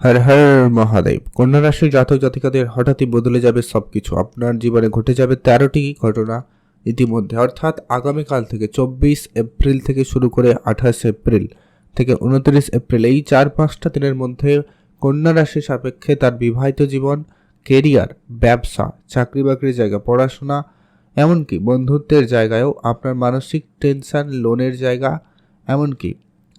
হর হর মহাদেব। কন্যা রাশির জাতক জাতিকাদের হঠাৎই বদলে যাবে সবকিছু। আপনার জীবনে ঘটে যাবে 13টি ঘটনা ইতিমধ্যে, অর্থাৎ আগামীকাল থেকে 24 এপ্রিল থেকে শুরু করে 28 এপ্রিল থেকে 29 এপ্রিল, এই 4-5টা দিনের মধ্যে কন্যা রাশির সাপেক্ষে তার বিবাহিত জীবন, কেরিয়ার, ব্যবসা, চাকরি বাকরির জায়গা, পড়াশোনা, এমনকি বন্ধুত্বের জায়গায়ও আপনার মানসিক টেনশন, লোনের জায়গা, এমনকি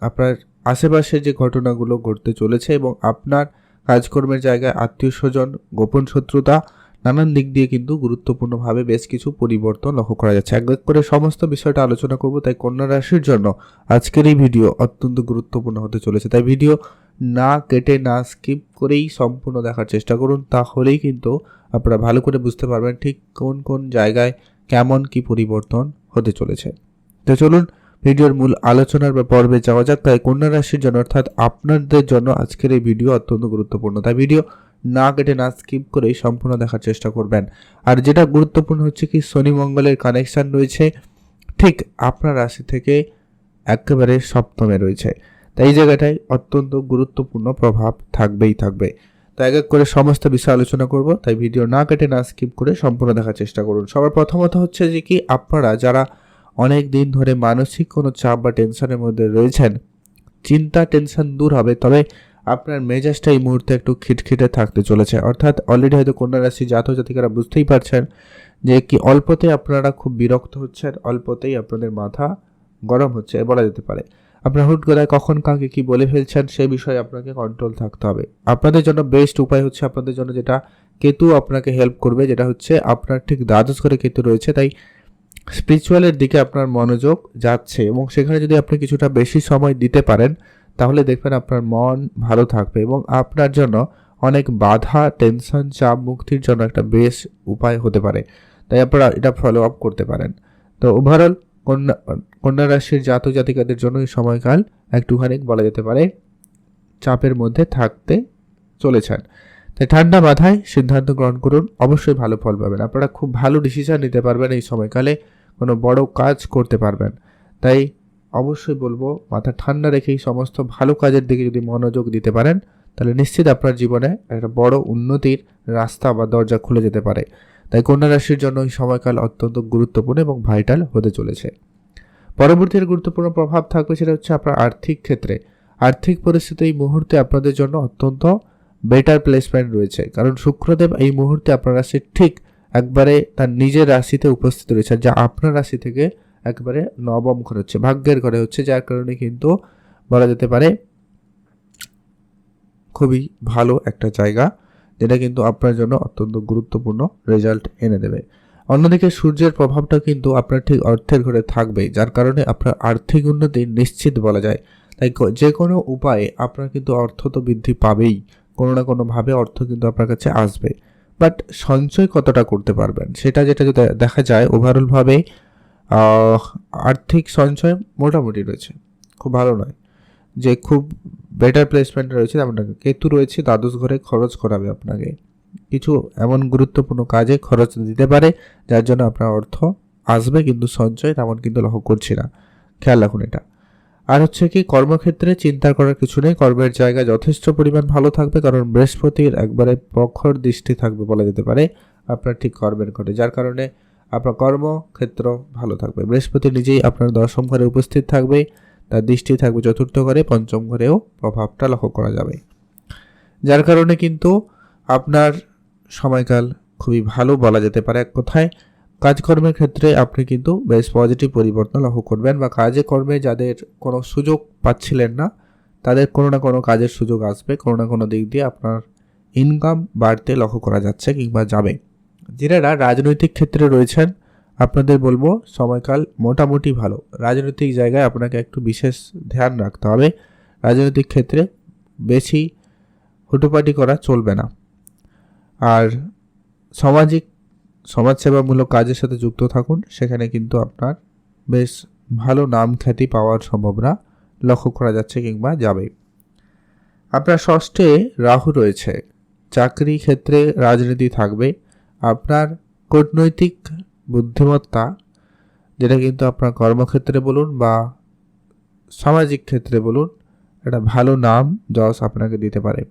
আপনার আশেপাশে যে ঘটনাগুলো ঘটতে চলেছে এবং আপনার কাজকর্মের জায়গায় আত্মীয় স্বজন, গোপন শত্রুতা, নানান দিক দিয়ে কিন্তু গুরুত্বপূর্ণভাবে বেশ কিছু পরিবর্তন লক্ষ্য করা যাচ্ছে। এক এক করে সমস্ত বিষয়টা আলোচনা করব, তাই কন্যা রাশির জন্য আজকের এই ভিডিও অত্যন্ত গুরুত্বপূর্ণ হতে চলেছে। তাই ভিডিও না কেটে, না স্কিপ করেই সম্পূর্ণ দেখার চেষ্টা করুন, তাহলেই কিন্তু আপনারা ভালো করে বুঝতে পারবেন ঠিক কোন কোন জায়গায় কেমন কি পরিবর্তন হতে চলেছে। তো চলুন ভিডিওর মূল আলোচনার বা পর্বে যাওয়া যাক। তাই কন্যা রাশির জন্য, অর্থাৎ আপনাদের জন্য আজকের এই ভিডিও অত্যন্ত গুরুত্বপূর্ণ, তাই ভিডিও না কেটে, না স্কিপ করেই সম্পূর্ণ দেখার চেষ্টা করবেন। আর যেটা গুরুত্বপূর্ণ হচ্ছে কি, শনি মঙ্গলের কানেকশন রয়েছে ঠিক আপনার রাশি থেকে একেবারে সপ্তমে রয়েছে, তাই এই জায়গাটায় অত্যন্ত গুরুত্বপূর্ণ প্রভাব থাকবেই থাকবে। তাই এক এক করে সমস্ত বিষয় আলোচনা করব, তাই ভিডিও না কেটে, না স্কিপ করে সম্পূর্ণ দেখার চেষ্টা করুন। সবার প্রথমত হচ্ছে যে কি, আপনারা যারা অনেক দিন ধরে মানসিক কোনো চাপ বা টেনশনের মধ্যে রয়েছেন, চিন্তা টেনশন দূর হবে, তবে আপনার মেজাজটা এই মুহূর্তে একটু খিটখিটে থাকতে চলেছে। অর্থাৎ অলরেডি হয়তো কন্যা রাশি জাতক জাতিকারা বুঝতেই পারছেন যে কি অল্পতে আপনারা খুব বিরক্ত হচ্ছেন, অল্পতেই আপনাদের মাথা গরম হচ্ছে বলা যেতে পারে। আপনার হুট করে কখন কাকে কি বলে ফেলছেন সে বিষয়ে আপনাকে কন্ট্রোল থাকতে হবে। আপনাদের জন্য বেস্ট উপায় হচ্ছে, আপনাদের জন্য যেটা কেতু আপনাকে হেল্প করবে, যেটা হচ্ছে আপনার ঠিক দ্বাদশ ঘরে কেতু রয়েছে, তাই স্পিরিচুয়ালের দিকে আপনার মনোযোগ যাচ্ছে এবং সেখানে যদি আপনি কিছুটা বেশি সময় দিতে পারেন, তাহলে দেখবেন আপনার মন ভালো থাকবে এবং আপনার জন্য অনেক বাধা, টেনশন, চাপ মুক্তির জন্য একটা বেশ উপায় হতে পারে। তাই আপনারা এটা ফলো আপ করতে পারেন। তো ওভারঅল কন্যা রাশির জাতক জাতিকাদের জন্য এই সময়কাল একটুখানি বলা যেতে পারে চাপের মধ্যে থাকতে চলেছেন। তাই ঠান্ডা মাথায় সিদ্ধান্ত গ্রহণ করুন, অবশ্যই ভালো ফল পাবেন। আপনারা খুব ভালো ডিসিশন নিতে পারবেন এই সময়কালে, কোনো বড় কাজ করতে পারবেন। তাই অবশ্যই বলবো, মাথা ঠান্ডা রেখেই সমস্ত ভালো কাজের দিকে যদি মনোযোগ দিতে পারেন, তাহলে নিশ্চিত আপনার জীবনে একটা বড় উন্নতির রাস্তা বা দরজা খুলে যেতে পারে। তাই কন্যা রাশির জন্য এই সময়কাল অত্যন্ত গুরুত্বপূর্ণ এবং ভাইটাল হতে চলেছে। পরবর্তী গুরুত্বপূর্ণ প্রভাব থাকবে সেটা হচ্ছে আপনার আর্থিক ক্ষেত্রে। আর্থিক পরিস্থিতি এই মুহূর্তে আপনাদের জন্য অত্যন্ত বেটার প্লেসমেন্ট রয়েছে, কারণ শুক্রদেব এই মুহূর্তে আপনার রাশির ঠিক একবারে তার নিজের রাশিতে উপস্থিত রয়েছে, যা আপনার রাশি থেকে একবারে নবম ঘরে হচ্ছে, ভাগ্যের ঘরে হচ্ছে, যার কারণে কিন্তু বলা যেতে পারে খুবই ভালো একটা জায়গা, যেটা কিন্তু আপনার জন্য অত্যন্ত গুরুত্বপূর্ণ রেজাল্ট এনে দেবে। অন্যদিকে সূর্যের প্রভাবটা কিন্তু আপনার ঠিক অর্থের ঘরে থাকবে, যার কারণে আপনার আর্থিক উন্নতি নিশ্চিত বলা যায়। তাই যে কোনো উপায়ে আপনার কিন্তু অর্থ তো বৃদ্ধি পাবেই, কোনো না কোনোভাবে অর্থ কিন্তু আপনার কাছে আসবে। বাট সঞ্চয় কতটা করতে পারবেন সেটা যেটা যদি দেখা যায়, ওভারঅলভাবে আর্থিক সঞ্চয় মোটামুটি রয়েছে, খুব ভালো নয় যে খুব বেটার প্লেসমেন্ট রয়েছে। আপনাকে কেতু রয়েছে দ্বাদশ ঘরে, খরচ করাবে আপনাকে, কিছু এমন গুরুত্বপূর্ণ কাজে খরচ দিতে পারে যার জন্য আপনার অর্থ আসবে, কিন্তু সঞ্চয় তেমন কিন্তু লক্ষ্য করছি না, খেয়াল রাখুন এটা। আর হচ্ছে কি, কর্মক্ষেত্রে চিন্তা করার কিছু নেই, কর্মের জায়গা যথেষ্ট পরিমাণ ভালো থাকবে, কারণ বৃহস্পতির একবারে প্রখর দৃষ্টি থাকবে বলা যেতে পারে আপনার ঠিক কর্মের ঘরে, যার কারণে আপনার কর্মক্ষেত্র ভালো থাকবে। বৃহস্পতি নিজেই আপনার দশম ঘরে উপস্থিত থাকবে, তার দৃষ্টি থাকবে চতুর্থ ঘরে, পঞ্চম ঘরেও প্রভাবটা লক্ষ্য করা যাবে, যার কারণে কিন্তু আপনার সময়কাল খুবই ভালো বলা যেতে পারে। এক কথায় কাজকর্মের ক্ষেত্রে আপনি কিন্তু বেশ পজিটিভ পরিবর্তন লক্ষ্য করবেন, বা কাজে কর্মে যাদের কোনো সুযোগ পাচ্ছিলেন না, তাদের কোনো না কোনো কাজের সুযোগ আসবে, কোনো না কোনো দিক দিয়ে আপনার ইনকাম বাড়তে লক্ষ্য করা যাচ্ছে কিংবা যাবে। যারা রাজনৈতিক ক্ষেত্রে রয়েছেন, আপনাদের বলবো সময়কাল মোটামুটি ভালো। রাজনৈতিক জায়গায় আপনাকে একটু বিশেষ ধ্যান রাখতে হবে, রাজনৈতিক ক্ষেত্রে বেশি হুটোপাটি করা চলবে না। আর সমাজসেবামূলক কাজের সাথে যুক্ত থাকুন, সেখানে কিন্তু আপনার বেশ ভালো নাম খ্যাতি পাওয়ার সম্ভাবনা লক্ষ্য করা যাচ্ছে কিংবা যাবে। আপনার ষষ্ঠে রাহু রয়েছে, চাকরি ক্ষেত্রে রাজনীতি থাকবে। আপনার কূটনৈতিক বুদ্ধিমত্তা, যেটা কিন্তু আপনার কর্মক্ষেত্রে বলুন বা সামাজিক ক্ষেত্রে বলুন, একটা ভালো নাম যশ আপনাকে দিতে পারে।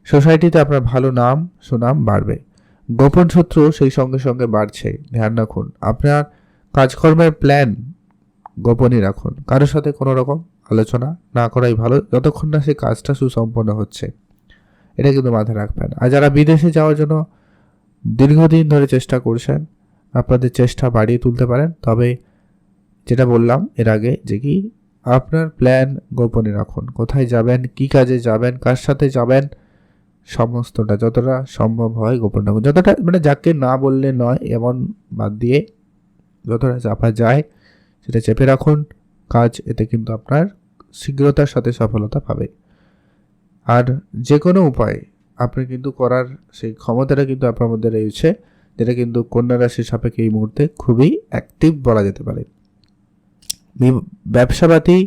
সোসাইটিতে আপনার ভালো নাম সুনাম বাড়বে। গোপন শত্রু সেই সঙ্গে সঙ্গে বাড়ছে, ধ্যান রাখুন। আপনার কাজকর্মের প্ল্যান গোপনই রাখুন, কারোর সাথে কোনো রকম আলোচনা না করাই ভালো, যতক্ষণ না সেই কাজটা সুসম্পন্ন হচ্ছে। এটা কিন্তু মাথায় রাখবেন। আর যারা বিদেশে যাওয়ার জন্য দীর্ঘদিন ধরে চেষ্টা করছেন, আপনাদের চেষ্টা বাড়িয়ে তুলতে পারেন। তবে যেটা বললাম এর আগে যে কি আপনার প্ল্যান গোপনে রাখুন। কোথায় যাবেন, কি কাজে যাবেন, কার সাথে যাবেন, সমস্তটা যতটা সম্ভব হয় গোপন রাখুন। যতটা মানে যাকে না বললে নয় এমন বাদ দিয়ে যতটা চাপা যায় সেটা চেপে রাখুন। কাজ এতে কিন্তু আপনার শীঘ্রতার সাথে সফলতা পাবে। আর যে কোনো উপায়ে আপনি কিন্তু করার সেই ক্ষমতাটা কিন্তু আপনার মধ্যে রয়েছে, যেটা কিন্তু কন্যা রাশির সাপেক্ষে এই মুহূর্তে খুবই অ্যাক্টিভ বলা যেতে পারে। ব্যবসাপাতি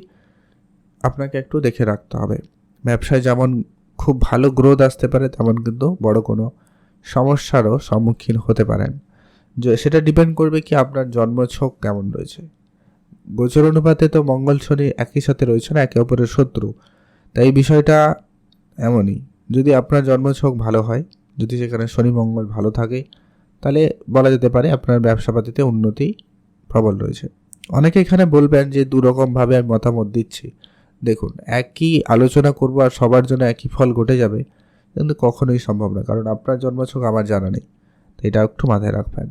আপনাকে একটু দেখে রাখতে হবে। ব্যবসায় যেমন খুব ভালো গ্রোথ আসতে পারে, তেমন কিন্তু বড় কোনো সমস্যারও সম্মুখীন হতে পারেন। যে সেটা ডিপেন্ড করবে কি আপনার জন্মছক কেমন রয়েছে। গোচর অনুপাতে তো মঙ্গল শনি একই সাথে রয়েছে না, একে অপরের শত্রু। তাই এই বিষয়টা এমনই, যদি আপনার জন্মছক ভালো হয়, যদি সেখানে শনি মঙ্গল ভালো থাকে, তাহলে বলা যেতে পারে আপনার ব্যবসাপাতিতে উন্নতি প্রবল রয়েছে। অনেকে এখানে বলবেন যে দুরকমভাবে আমি মতামত দিচ্ছি। দেখুন, একই আলোচনা করব আর সবার জন্য একই ফল ঘটে যাবে, কিন্তু কখনোই সম্ভব না, কারণ আপনার জন্মছক আমার জানা নেই। তো এটা একটু মাথায় রাখবেন।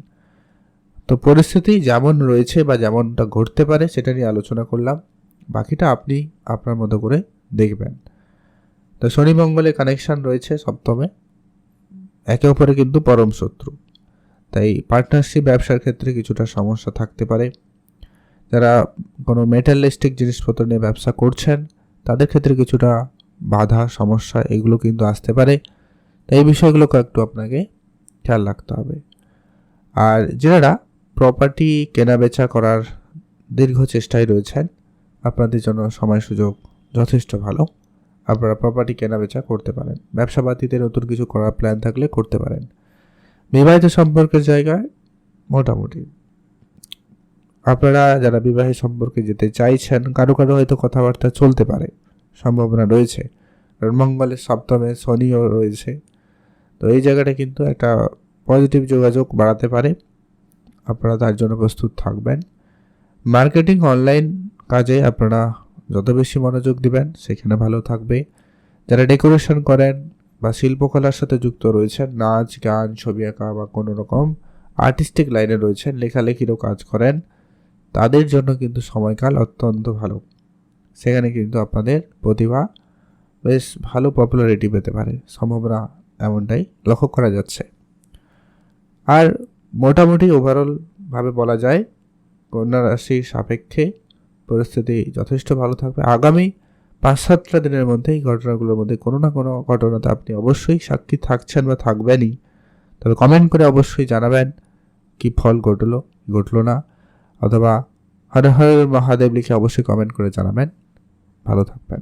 তো পরিস্থিতি যেমন রয়েছে বা যেমনটা ঘটতে পারে সেটা নিয়ে আলোচনা করলাম, বাকিটা আপনি আপনার মতো করে দেখবেন। তো শনি মঙ্গলের কানেকশান রয়েছে সপ্তমে, একে অপরে কিন্তু পরম শত্রু। তাই পার্টনারশিপ ব্যবসার ক্ষেত্রে কিছুটা সমস্যা থাকতে পারে। যারা কোনো মেটালিস্টিক জিনিসপত্র নিয়ে ব্যবসা করছেন তাদের ক্ষেত্রে কিছুটা বাধা সমস্যা এগুলো কিন্তু আসতে পারে। তাই এই বিষয়গুলোকে একটু আপনাকে খেয়াল রাখতে হবে। আর যারা প্রপার্টি কেনাবেচা করার দীর্ঘ চেষ্টায় রয়েছেন, আপনাদের জন্য সময় সুযোগ যথেষ্ট ভালো। আপনারা প্রপার্টি কেনাবেচা করতে পারেন। ব্যবসাপাতিতে নতুন কিছু করার প্ল্যান থাকলে করতে পারেন। বিবাহিত সম্পর্কের জায়গায় মোটামুটি আপনারা যারা বিবাহের সম্পর্কে যেতে চাইছেন, কারো কারো হয়তো কথাবার্তা চলতে পারে, সম্ভাবনা রয়েছে। কারণ মঙ্গলের সপ্তমে শনিও রয়েছে। তো এই জায়গাটা কিন্তু একটা পজিটিভ যোগাযোগ বাড়াতে পারে, আপনারা তার জন্য প্রস্তুত থাকবেন। মার্কেটিং অনলাইন কাজে আপনারা যত বেশি মনোযোগ দিবেন সেখানে ভালো থাকবে। যারা ডেকোরেশন করেন বা শিল্পকলার সাথে যুক্ত রয়েছেন, নাচ গান ছবি আঁকা বা কোনো রকম আর্টিস্টিক লাইনে রয়েছেন, লেখালেখিরও কাজ করেন, তাদের জন্য কিন্তু সময়কাল অত্যন্ত ভালো। সেখানে কিন্তু আপনাদের প্রতিভা বেশ ভালো পপুলারিটি পেতে পারে, সম্ভাবনা এমনটাই লক্ষ্য করা যাচ্ছে। আর মোটামুটি ওভারঅলভাবে বলা যায় কন্যা রাশির সাপেক্ষে পরিস্থিতি যথেষ্ট ভালো থাকবে। আগামী 5-7টা দিনের মধ্যে এই ঘটনাগুলোর মধ্যে কোনো না কোনো ঘটনাতে আপনি অবশ্যই সাক্ষী থাকছেন বা থাকবেনই। তবে কমেন্ট করে অবশ্যই জানাবেন কি ফল ঘটলো না, অথবা হর হর মহাদেব লিখে অবশ্যই কমেন্ট করে জানাবেন। ভালো থাকবেন।